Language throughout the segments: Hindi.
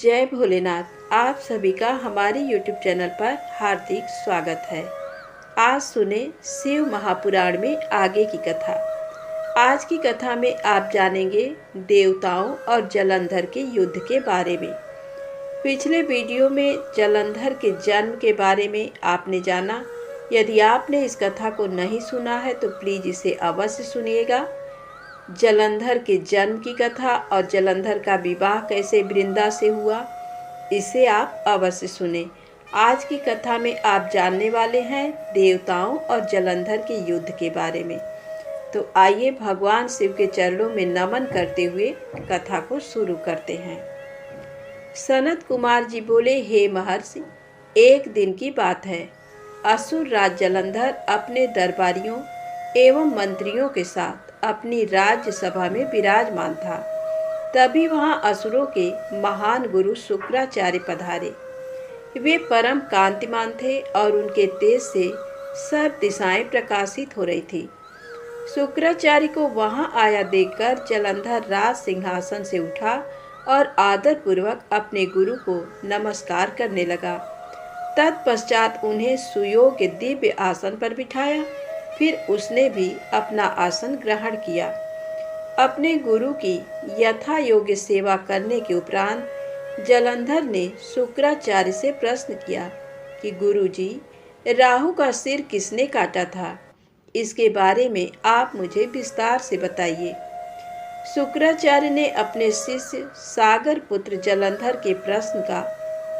जय भोलेनाथ। आप सभी का हमारे YouTube चैनल पर हार्दिक स्वागत है। आज सुने शिव महापुराण में आगे की कथा। आज की कथा में आप जानेंगे देवताओं और जलंधर के युद्ध के बारे में। पिछले वीडियो में जलंधर के जन्म के बारे में आपने जाना। यदि आपने इस कथा को नहीं सुना है तो प्लीज़ इसे अवश्य सुनिएगा। जलंधर के जन्म की कथा और जलंधर का विवाह कैसे वृंदा से हुआ, इसे आप अवश्य सुने। आज की कथा में आप जानने वाले हैं देवताओं और जलंधर के युद्ध के बारे में। तो आइए भगवान शिव के चरणों में नमन करते हुए कथा को शुरू करते हैं। सनत कुमार जी बोले, हे महर्षि, एक दिन की बात है। असुर राज जलंधर अपने दरबारियों एवं मंत्रियों के साथ अपनी राज्य सभा में विराजमान था। तभी वहां असुरों के महान गुरु शुक्राचार्य पधारे। वे परम कांतिमान थे और उनके तेज से सब दिशाएं प्रकाशित हो रही थी। शुक्राचार्य को वहां आया देखकर जलंधर राज सिंहासन से उठा और आदर पूर्वक अपने गुरु को नमस्कार करने लगा। तत्पश्चात उन्हें सुयोग्य दिव्य आसन पर बिठाया। फिर उसने भी अपना आसन ग्रहण किया। अपने गुरु की यथा योग्य सेवा करने के उपरांत जलंधर ने शुक्राचार्य से प्रश्न किया कि गुरुजी, राहु का सिर किसने काटा था? इसके बारे में आप मुझे विस्तार से बताइए। शुक्राचार्य ने अपने शिष्य सागर पुत्र जलंधर के प्रश्न का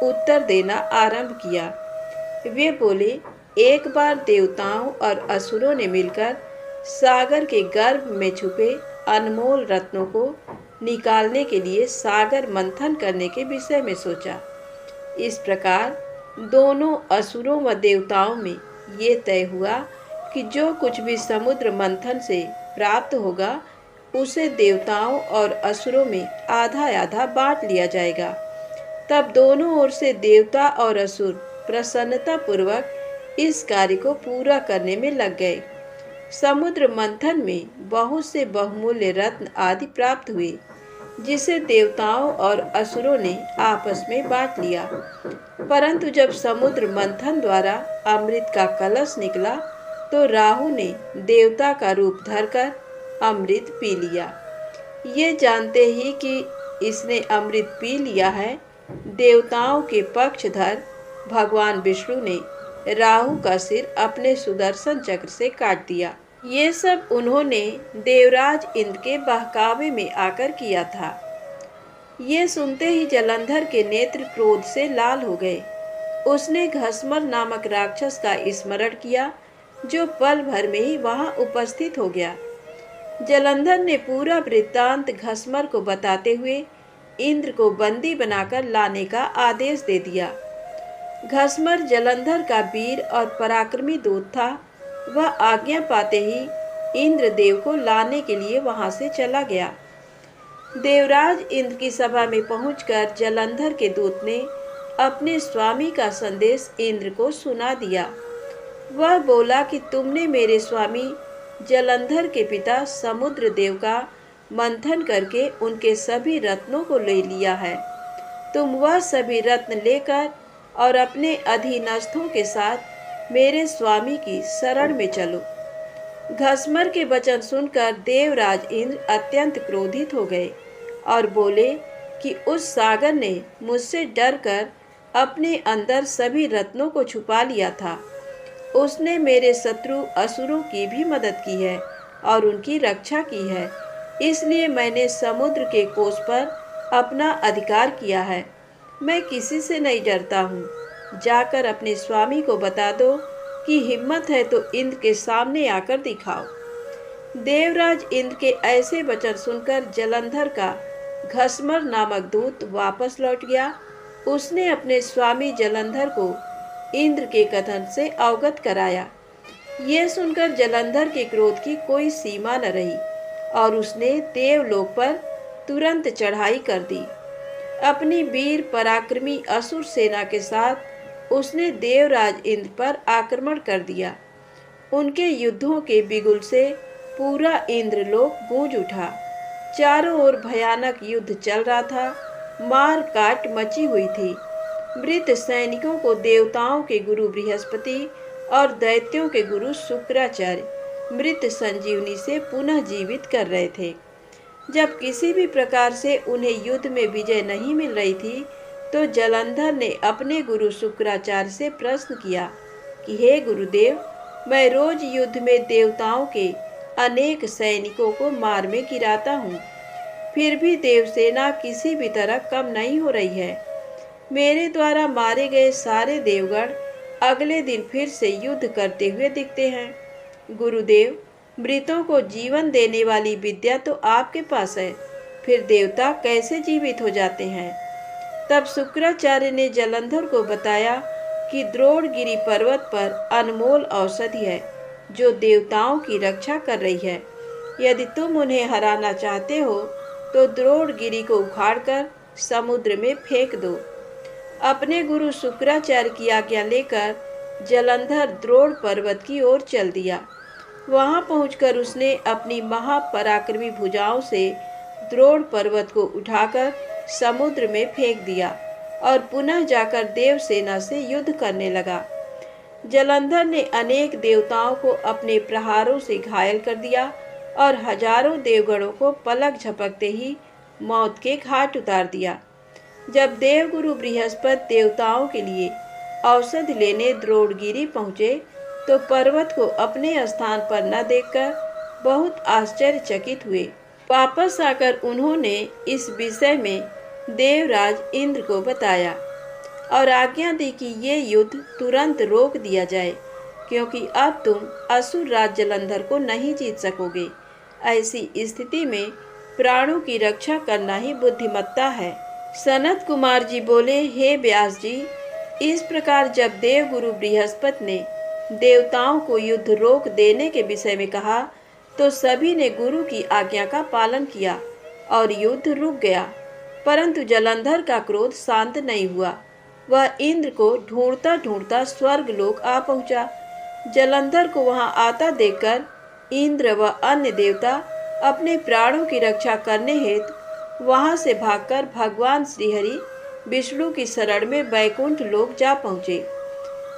उत्तर देना आरंभ किया। वे बोले, एक बार देवताओं और असुरों ने मिलकर सागर के गर्भ में छुपे अनमोल रत्नों को निकालने के लिए सागर मंथन करने के विषय में सोचा। इस प्रकार दोनों असुरों व देवताओं में ये तय हुआ कि जो कुछ भी समुद्र मंथन से प्राप्त होगा उसे देवताओं और असुरों में आधा आधा बांट लिया जाएगा। तब दोनों ओर से देवता और असुर प्रसन्नता पूर्वक इस कार्य को पूरा करने में लग गए। समुद्र मंथन में बहुत से बहुमूल्य रत्न आदि प्राप्त हुए, जिसे देवताओं और असुरों ने आपस में बांट लिया। परंतु जब समुद्र मंथन द्वारा अमृत का कलश निकला तो राहु ने देवता का रूप धरकर अमृत पी लिया। ये जानते ही कि इसने अमृत पी लिया है, देवताओं के पक्षधर भगवान विष्णु ने राहु का सिर अपने सुदर्शन चक्र से काट दिया। ये सब उन्होंने देवराज इंद्र के बहकावे में आकर किया था। ये सुनते ही जलंधर के नेत्र क्रोध से लाल हो गए। उसने घसमर नामक राक्षस का स्मरण किया, जो पल भर में ही वहां उपस्थित हो गया। जलंधर ने पूरा वृत्तांत घसमर को बताते हुए इंद्र को बंदी बनाकर लाने का आदेश दे दिया। घसमर जलंधर का वीर और पराक्रमी दूत था। वह आज्ञा पाते ही इंद्रदेव को लाने के लिए वहां से चला गया। देवराज इंद्र की सभा में पहुंचकर जलंधर के दूत ने अपने स्वामी का संदेश इंद्र को सुना दिया। वह बोला कि तुमने मेरे स्वामी जलंधर के पिता समुद्र देव का मंथन करके उनके सभी रत्नों को ले लिया है। तुम वह सभी रत्न लेकर और अपने अधीनस्थों के साथ मेरे स्वामी की शरण में चलो। घसमर के वचन सुनकर देवराज इंद्र अत्यंत क्रोधित हो गए और बोले कि उस सागर ने मुझसे डरकर अपने अंदर सभी रत्नों को छुपा लिया था। उसने मेरे शत्रु असुरों की भी मदद की है और उनकी रक्षा की है। इसलिए मैंने समुद्र के कोष पर अपना अधिकार किया है। मैं किसी से नहीं डरता हूँ। जाकर अपने स्वामी को बता दो कि हिम्मत है तो इंद्र के सामने आकर दिखाओ। देवराज इंद्र के ऐसे वचन सुनकर जलंधर का घसमर नामक दूत वापस लौट गया। उसने अपने स्वामी जलंधर को इंद्र के कथन से अवगत कराया। यह सुनकर जलंधर के क्रोध की कोई सीमा न रही और उसने देवलोक पर तुरंत चढ़ाई कर दी। अपनी वीर पराक्रमी असुर सेना के साथ उसने देवराज इंद्र पर आक्रमण कर दिया। उनके युद्धों के बिगुल से पूरा इंद्रलोक गूंज उठा। चारों ओर भयानक युद्ध चल रहा था। मार काट मची हुई थी। मृत सैनिकों को देवताओं के गुरु बृहस्पति और दैत्यों के गुरु शुक्राचार्य मृत संजीवनी से पुनः जीवित कर रहे थे। जब किसी भी प्रकार से उन्हें युद्ध में विजय नहीं मिल रही थी, तो जलंधर ने अपने गुरु शुक्राचार्य से प्रश्न किया कि हे गुरुदेव, मैं रोज युद्ध में देवताओं के अनेक सैनिकों को मार में गिराता हूँ, फिर भी देवसेना किसी भी तरह कम नहीं हो रही है। मेरे द्वारा मारे गए सारे देवगण अगले दिन फिर से युद्ध करते हुए दिखते हैं। गुरुदेव, मृतों को जीवन देने वाली विद्या तो आपके पास है, फिर देवता कैसे जीवित हो जाते हैं? तब शुक्राचार्य ने जलंधर को बताया कि द्रोणगिरि पर्वत पर अनमोल औषधि है जो देवताओं की रक्षा कर रही है। यदि तुम उन्हें हराना चाहते हो तो द्रोणगिरि को उखाड़कर समुद्र में फेंक दो। अपने गुरु शुक्राचार्य की आज्ञा लेकर जलंधर द्रोण पर्वत की ओर चल दिया। वहां पहुंचकर उसने अपनी महापराक्रमी भुजाओं से द्रोण पर्वत को उठाकर समुद्र में फेंक दिया और पुनः जाकर देवसेना से युद्ध करने लगा। जलंधर ने अनेक देवताओं को अपने प्रहारों से घायल कर दिया और हजारों देवगणों को पलक झपकते ही मौत के घाट उतार दिया। जब देवगुरु बृहस्पति देवताओं के लिए औषधि लेने द्रोणगिरि पहुँचे तो पर्वत को अपने स्थान पर न देखकर बहुत आश्चर्यचकित हुए। वापस आकर उन्होंने इस विषय में देवराज इंद्र को बताया और आज्ञा दी कि ये युद्ध तुरंत रोक दिया जाए, क्योंकि अब तुम असुर राज जलंधर को नहीं जीत सकोगे। ऐसी स्थिति में प्राणों की रक्षा करना ही बुद्धिमत्ता है। सनत कुमार जी बोले, हे व्यास जी, इस प्रकार जब देवगुरु बृहस्पति ने देवताओं को युद्ध रोक देने के विषय में कहा तो सभी ने गुरु की आज्ञा का पालन किया और युद्ध रुक गया। परंतु जलंधर का क्रोध शांत नहीं हुआ। वह इंद्र को ढूंढता ढूंढता स्वर्ग लोक आ पहुंचा। जलंधर को वहां आता देखकर इंद्र व अन्य देवता अपने प्राणों की रक्षा करने हेतु वहां से भागकर भगवान श्रीहरि विष्णु की शरण में वैकुंठ लोक जा पहुँचे।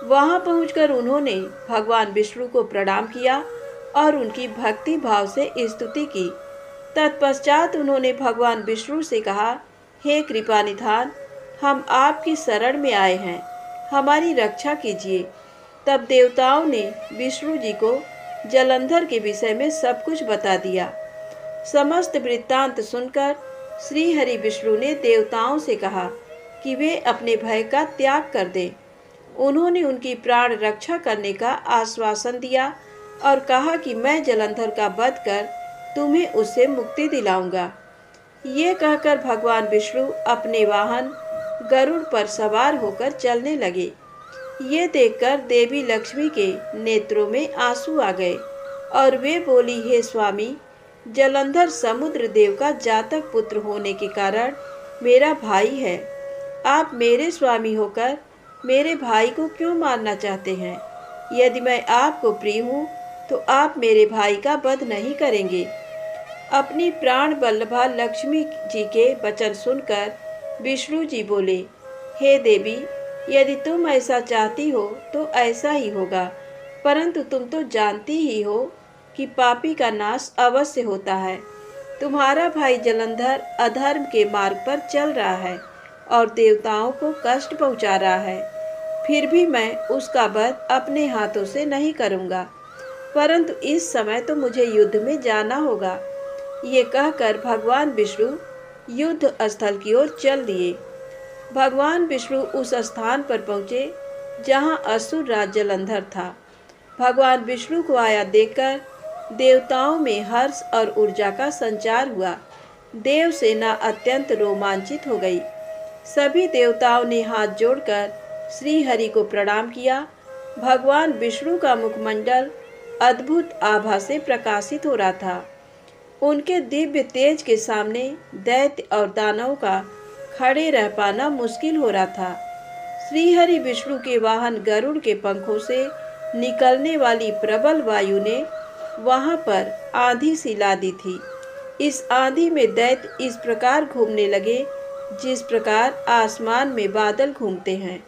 वहां पहुंचकर उन्होंने भगवान विष्णु को प्रणाम किया और उनकी भक्ति भाव से स्तुति की। तत्पश्चात उन्होंने भगवान विष्णु से कहा, हे कृपानिधान, हम आपकी शरण में आए हैं, हमारी रक्षा कीजिए। तब देवताओं ने विष्णु जी को जलंधर के विषय में सब कुछ बता दिया। समस्त वृत्तांत सुनकर श्री हरि विष्णु ने देवताओं से कहा कि वे अपने भय का त्याग कर दें। उन्होंने उनकी प्राण रक्षा करने का आश्वासन दिया और कहा कि मैं जलंधर का वध कर तुम्हें उससे मुक्ति दिलाऊंगा। ये कहकर भगवान विष्णु अपने वाहन गरुड़ पर सवार होकर चलने लगे। ये देखकर देवी लक्ष्मी के नेत्रों में आंसू आ गए और वे बोली, हे स्वामी, जलंधर समुद्र देव का जातक पुत्र होने के कारण मेरा भाई है। आप मेरे स्वामी होकर मेरे भाई को क्यों मारना चाहते हैं? यदि मैं आपको प्रिय हूँ तो आप मेरे भाई का वध नहीं करेंगे। अपनी प्राण वल्लभा लक्ष्मी जी के वचन सुनकर विष्णु जी बोले, हे देवी, यदि तुम ऐसा चाहती हो तो ऐसा ही होगा, परंतु तुम तो जानती ही हो कि पापी का नाश अवश्य होता है। तुम्हारा भाई जलंधर अधर्म के मार्ग पर चल रहा है और देवताओं को कष्ट पहुंचा रहा है। फिर भी मैं उसका वध अपने हाथों से नहीं करूंगा, परंतु इस समय तो मुझे युद्ध में जाना होगा। ये कहकर भगवान विष्णु युद्ध स्थल की ओर चल दिए। भगवान विष्णु उस स्थान पर पहुँचे जहाँ असुर राज जलंधर था। भगवान विष्णु को आया देखकर देवताओं में हर्ष और ऊर्जा का संचार हुआ। देवसेना अत्यंत रोमांचित हो गई। सभी देवताओं ने हाथ जोड़कर श्री हरि को प्रणाम किया। भगवान विष्णु का मुखमंडल अद्भुत आभा से प्रकाशित हो रहा था। उनके दिव्य तेज के सामने दैत्य और दानव का खड़े रह पाना मुश्किल हो रहा था। श्रीहरि विष्णु के वाहन गरुड़ के पंखों से निकलने वाली प्रबल वायु ने वहां पर आंधी सी ला दी थी। इस आंधी में दैत्य इस प्रकार घूमने लगे जिस प्रकार आसमान में बादल घूमते हैं।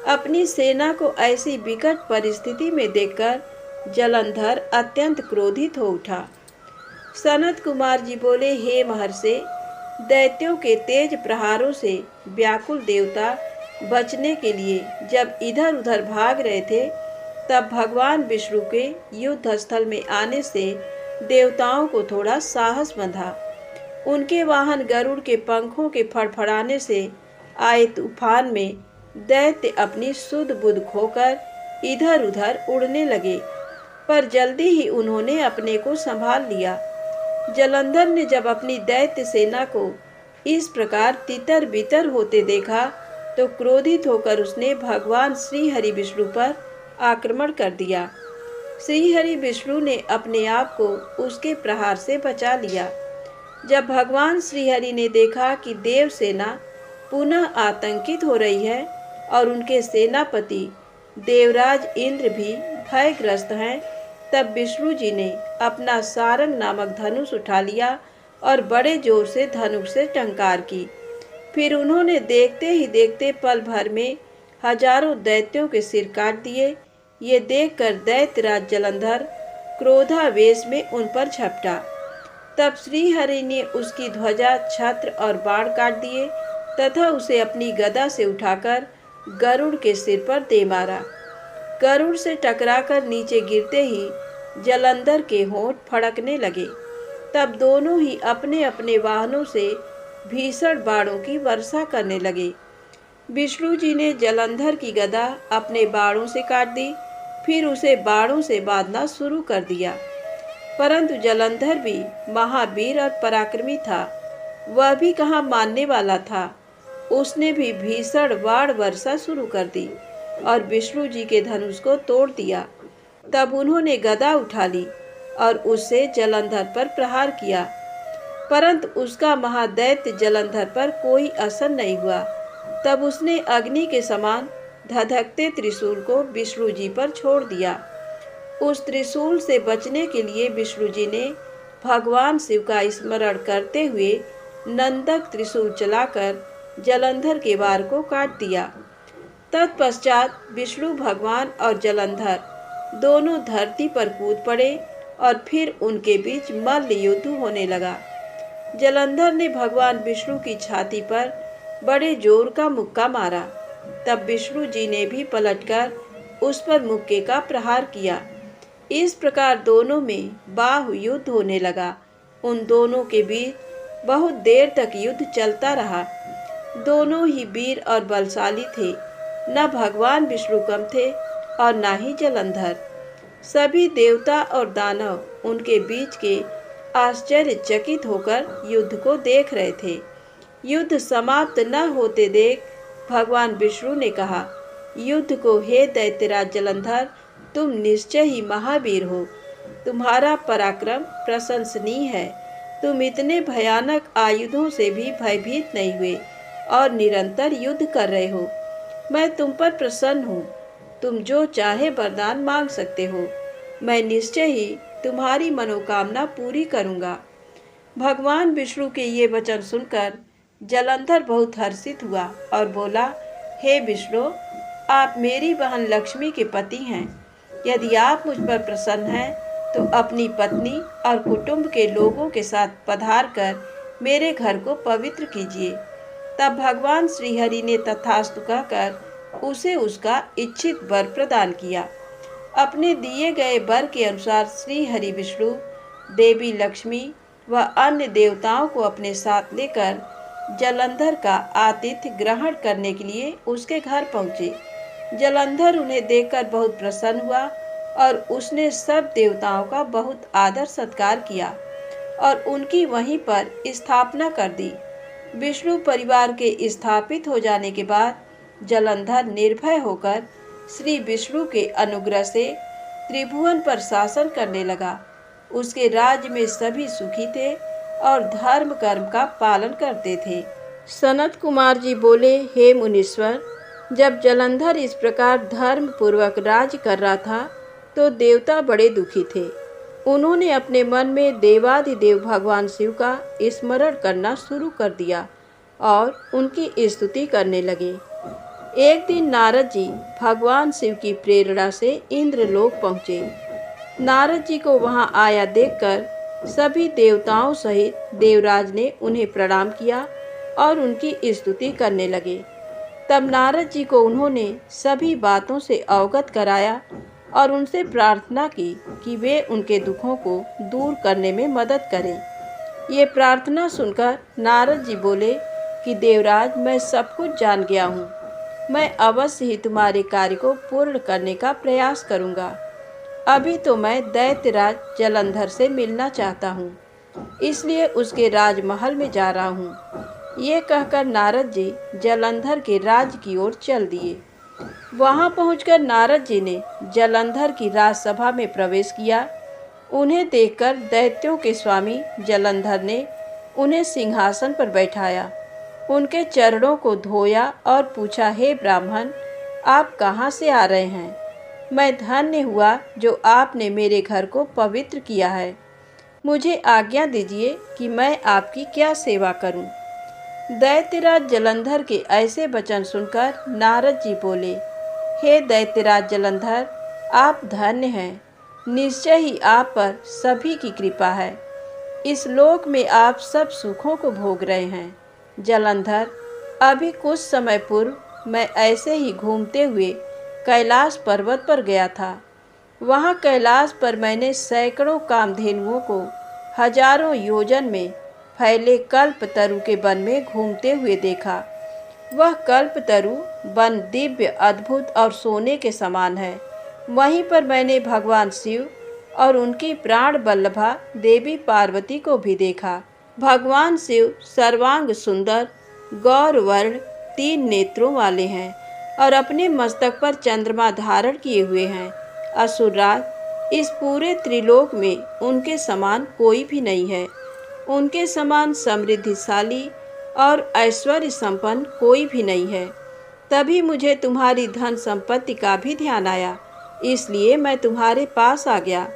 अपनी सेना को ऐसी विकट परिस्थिति में देखकर जलंधर अत्यंत क्रोधित हो उठा। सनत कुमार जी बोले, हे महर्षि, दैत्यों के तेज प्रहारों से व्याकुल देवता बचने के लिए जब इधर उधर भाग रहे थे, तब भगवान विष्णु के युद्ध स्थल में आने से देवताओं को थोड़ा साहस बंधा। उनके वाहन गरुड़ के पंखों के फड़फड़ाने से आए तूफान में दैत्य अपनी सुध बुध खोकर इधर उधर उड़ने लगे, पर जल्दी ही उन्होंने अपने को संभाल लिया। जलंधर ने जब अपनी दैत्य सेना को इस प्रकार तितर बितर होते देखा तो क्रोधित होकर उसने भगवान श्री हरि विष्णु पर आक्रमण कर दिया। श्री हरि विष्णु ने अपने आप को उसके प्रहार से बचा लिया। जब भगवान श्री हरि ने देखा कि देव सेना पुनः आतंकित हो रही है और उनके सेनापति देवराज इंद्र भी भयग्रस्त हैं, तब विष्णु जी ने अपना सारंग नामक धनुष उठा लिया और बड़े जोर से धनुष से टंकार की। फिर उन्होंने देखते ही देखते पल भर में हजारों दैत्यों के सिर काट दिए। ये देखकर दैत्यराज जलंधर क्रोधावेश में उन पर झपटा। तब श्री हरि ने उसकी ध्वजा, छत्र और बाण काट दिए तथा उसे अपनी गदा से उठाकर गरुड़ के सिर पर दे मारा। गरुड़ से टकराकर नीचे गिरते ही जलंधर के होंठ फड़कने लगे। तब दोनों ही अपने अपने वाहनों से भीषण बाणों की वर्षा करने लगे। विष्णु जी ने जलंधर की गदा अपने बाणों से काट दी, फिर उसे बाणों से बांधना शुरू कर दिया। परंतु जलंधर भी महावीर और पराक्रमी था, वह भी कहाँ मानने वाला था। उसने भी भीषण बाण वर्षा शुरू कर दी और विष्णु जी के धनुष को तोड़ दिया। तब उन्होंने गदा उठा ली और उससे जलंधर पर प्रहार किया, परंतु उसका महादैत्य जलंधर पर कोई असर नहीं हुआ। तब उसने अग्नि के समान धधकते त्रिशूल को विष्णु जी पर छोड़ दिया। उस त्रिशूल से बचने के लिए विष्णु जी ने भगवान शिव का स्मरण करते हुए नंदक त्रिशूल चलाकर जलंधर के वार को काट दिया। तत्पश्चात विष्णु भगवान और जलंधर दोनों धरती पर कूद पड़े और फिर उनके बीच मल्ल युद्ध होने लगा। जलंधर ने भगवान विष्णु की छाती पर बड़े जोर का मुक्का मारा। तब विष्णु जी ने भी पलटकर उस पर मुक्के का प्रहार किया। इस प्रकार दोनों में बाहु युद्ध होने लगा। उन दोनों के बीच बहुत देर तक युद्ध चलता रहा। दोनों ही वीर और बलशाली थे, न भगवान विष्णु कम थे और न ही जलंधर। सभी देवता और दानव उनके बीच के आश्चर्यचकित होकर युद्ध को देख रहे थे। युद्ध समाप्त न होते देख भगवान विष्णु ने कहा, युद्ध को हे दैत्यराज जलंधर, तुम निश्चय ही महावीर हो। तुम्हारा पराक्रम प्रशंसनीय है। तुम इतने भयानक आयुधों से भी भयभीत नहीं हुए और निरंतर युद्ध कर रहे हो। मैं तुम पर प्रसन्न हूँ। तुम जो चाहे वरदान मांग सकते हो। मैं निश्चय ही तुम्हारी मनोकामना पूरी करूँगा। भगवान विष्णु के ये वचन सुनकर जलंधर बहुत हर्षित हुआ और बोला, हे विष्णु, आप मेरी बहन लक्ष्मी के पति हैं। यदि आप मुझ पर प्रसन्न हैं तो अपनी पत्नी और कुटुंब के लोगों के साथ पधार कर मेरे घर को पवित्र कीजिए। तब भगवान श्रीहरि ने तथास्तु कहकर उसे उसका इच्छित वर प्रदान किया। अपने दिए गए वर के अनुसार श्री हरि विष्णु देवी लक्ष्मी व अन्य देवताओं को अपने साथ लेकर जलंधर का आतिथ्य ग्रहण करने के लिए उसके घर पहुँचे। जलंधर उन्हें देखकर बहुत प्रसन्न हुआ और उसने सब देवताओं का बहुत आदर सत्कार किया और उनकी वहीं पर स्थापना कर दी। विष्णु परिवार के स्थापित हो जाने के बाद जलंधर निर्भय होकर श्री विष्णु के अनुग्रह से त्रिभुवन पर शासन करने लगा। उसके राज्य में सभी सुखी थे और धर्म कर्म का पालन करते थे। सनत कुमार जी बोले, हे मुनीश्वर, जब जलंधर इस प्रकार धर्म पूर्वक राज्य कर रहा था तो देवता बड़े दुखी थे। उन्होंने अपने मन में देवाधिदेव भगवान शिव का स्मरण करना शुरू कर दिया और उनकी स्तुति करने लगे। एक दिन नारद जी भगवान शिव की प्रेरणा से इंद्रलोक पहुँचे। नारद जी को वहां आया देखकर सभी देवताओं सहित देवराज ने उन्हें प्रणाम किया और उनकी स्तुति करने लगे। तब नारद जी को उन्होंने सभी बातों से अवगत कराया और उनसे प्रार्थना की कि वे उनके दुखों को दूर करने में मदद करें। ये प्रार्थना सुनकर नारद जी बोले कि देवराज, मैं सब कुछ जान गया हूँ। मैं अवश्य ही तुम्हारे कार्य को पूर्ण करने का प्रयास करूँगा। अभी तो मैं दैत्यराज जलंधर से मिलना चाहता हूँ, इसलिए उसके राजमहल में जा रहा हूँ। ये कहकर नारद जी जलंधर के राज्य की ओर चल दिए। वहां पहुंचकर नारद जी ने जलंधर की राजसभा में प्रवेश किया। उन्हें देखकर दैत्यों के स्वामी जलंधर ने उन्हें सिंहासन पर बैठाया, उनके चरणों को धोया और पूछा, हे ब्राह्मण, आप कहाँ से आ रहे हैं? मैं धन्य हुआ जो आपने मेरे घर को पवित्र किया है। मुझे आज्ञा दीजिए कि मैं आपकी क्या सेवा करूं? दैत्यराज जलंधर के ऐसे वचन सुनकर नारद जी बोले, हे दैत्यराज जलंधर, आप धन्य हैं। निश्चय ही आप पर सभी की कृपा है। इस लोक में आप सब सुखों को भोग रहे हैं। जलंधर, अभी कुछ समय पूर्व मैं ऐसे ही घूमते हुए कैलाश पर्वत पर गया था। वहाँ कैलाश पर मैंने सैकड़ों कामधेनुओं को हजारों योजन में फैले कल्पतरु के वन में घूमते हुए देखा। वह कल्पतरु वन दिव्य, अद्भुत और सोने के समान है। वहीं पर मैंने भगवान शिव और उनकी प्राण वल्लभा देवी पार्वती को भी देखा। भगवान शिव सर्वांग सुंदर, गौरवर्ण, 3 नेत्रों वाले हैं और अपने मस्तक पर चंद्रमा धारण किए हुए हैं। असुरराज, इस पूरे त्रिलोक में उनके समान कोई भी नहीं है। उनके समान समृद्धिशाली और ऐश्वर्य संपन्न कोई भी नहीं है। तभी मुझे तुम्हारी धन संपत्ति का भी ध्यान आया, इसलिए मैं तुम्हारे पास आ गया।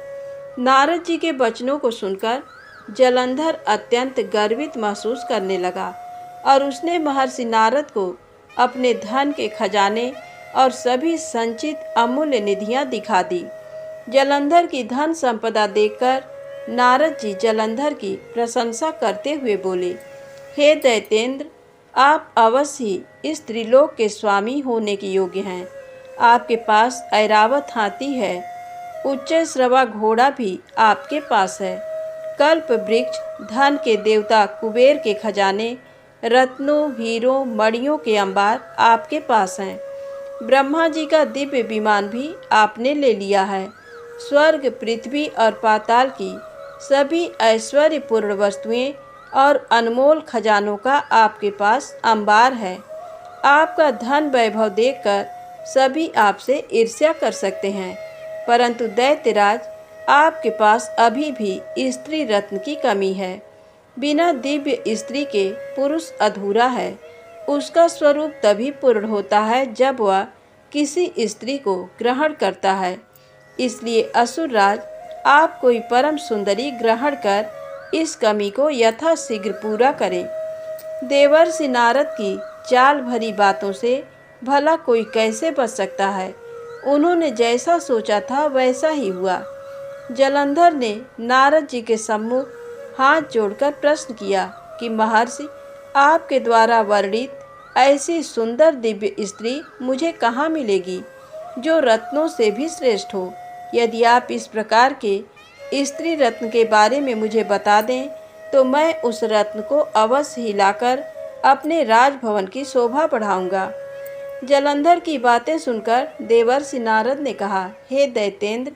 नारद जी के वचनों को सुनकर जलंधर अत्यंत गर्वित महसूस करने लगा और उसने महर्षि नारद को अपने धन के खजाने और सभी संचित अमूल्य निधियां दिखा दी। जलंधर की धन संपदा देखकर नारद जी जलंधर की प्रशंसा करते हुए बोले, हे दैतेंद्र, आप अवश्य ही इस त्रिलोक के स्वामी होने के योग्य हैं। आपके पास ऐरावत हाथी है, उच्च श्रवा घोड़ा भी आपके पास है। कल्प वृक्ष, धन के देवता कुबेर के खजाने, रत्नों, हीरों, मणियों के अंबार आपके पास हैं। ब्रह्मा जी का दिव्य विमान भी आपने ले लिया है। स्वर्ग, पृथ्वी और पाताल की सभी ऐश्वर्यपूर्ण वस्तुएं और अनमोल खजानों का आपके पास अंबार है। आपका धन वैभव देखकर सभी आपसे ईर्ष्या कर सकते हैं, परंतु दैत्यराज, आपके पास अभी भी स्त्री रत्न की कमी है। बिना दिव्य स्त्री के पुरुष अधूरा है। उसका स्वरूप तभी पूर्ण होता है जब वह किसी स्त्री को ग्रहण करता है। इसलिए असुरराज, आप कोई परम सुंदरी ग्रहण कर इस कमी को यथाशीघ्र पूरा करें। देवर्षि नारद की चाल भरी बातों से भला कोई कैसे बच सकता है? उन्होंने जैसा सोचा था वैसा ही हुआ। जलंधर ने नारद जी के सम्मुख हाथ जोड़कर प्रश्न किया कि महर्षि, आपके द्वारा वर्णित ऐसी सुंदर दिव्य स्त्री मुझे कहाँ मिलेगी जो रत्नों से भी श्रेष्ठ हो? यदि आप इस प्रकार के स्त्री रत्न के बारे में मुझे बता दें तो मैं उस रत्न को अवश्य ही लाकर अपने राजभवन की शोभा बढ़ाऊंगा। जलंधर की बातें सुनकर देवर्षि नारद ने कहा, हे दैतेंद्र,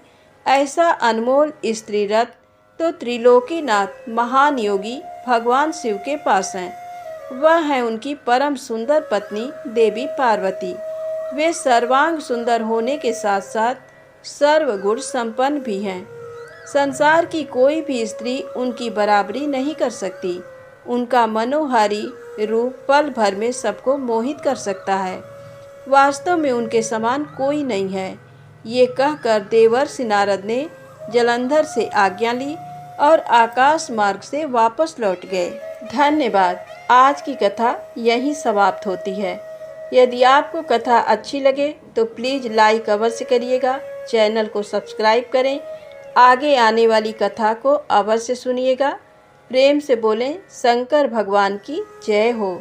ऐसा अनमोल स्त्री रत्न तो त्रिलोकीनाथ महान योगी भगवान शिव के पास हैं। वह है उनकी परम सुंदर पत्नी देवी पार्वती। वे सर्वांग सुंदर होने के साथ साथ सर्वगुण संपन्न भी हैं। संसार की कोई भी स्त्री उनकी बराबरी नहीं कर सकती। उनका मनोहारी रूप पल भर में सबको मोहित कर सकता है। वास्तव में उनके समान कोई नहीं है। ये कहकर देवर्षि नारद ने जलंधर से आज्ञा ली और आकाश मार्ग से वापस लौट गए। धन्यवाद। आज की कथा यहीं समाप्त होती है। यदि आपको कथा अच्छी लगे तो प्लीज़ लाइक अवश्य करिएगा, चैनल को सब्सक्राइब करें, आगे आने वाली कथा को अवश्य सुनिएगा। प्रेम से बोलें शंकर भगवान की जय हो।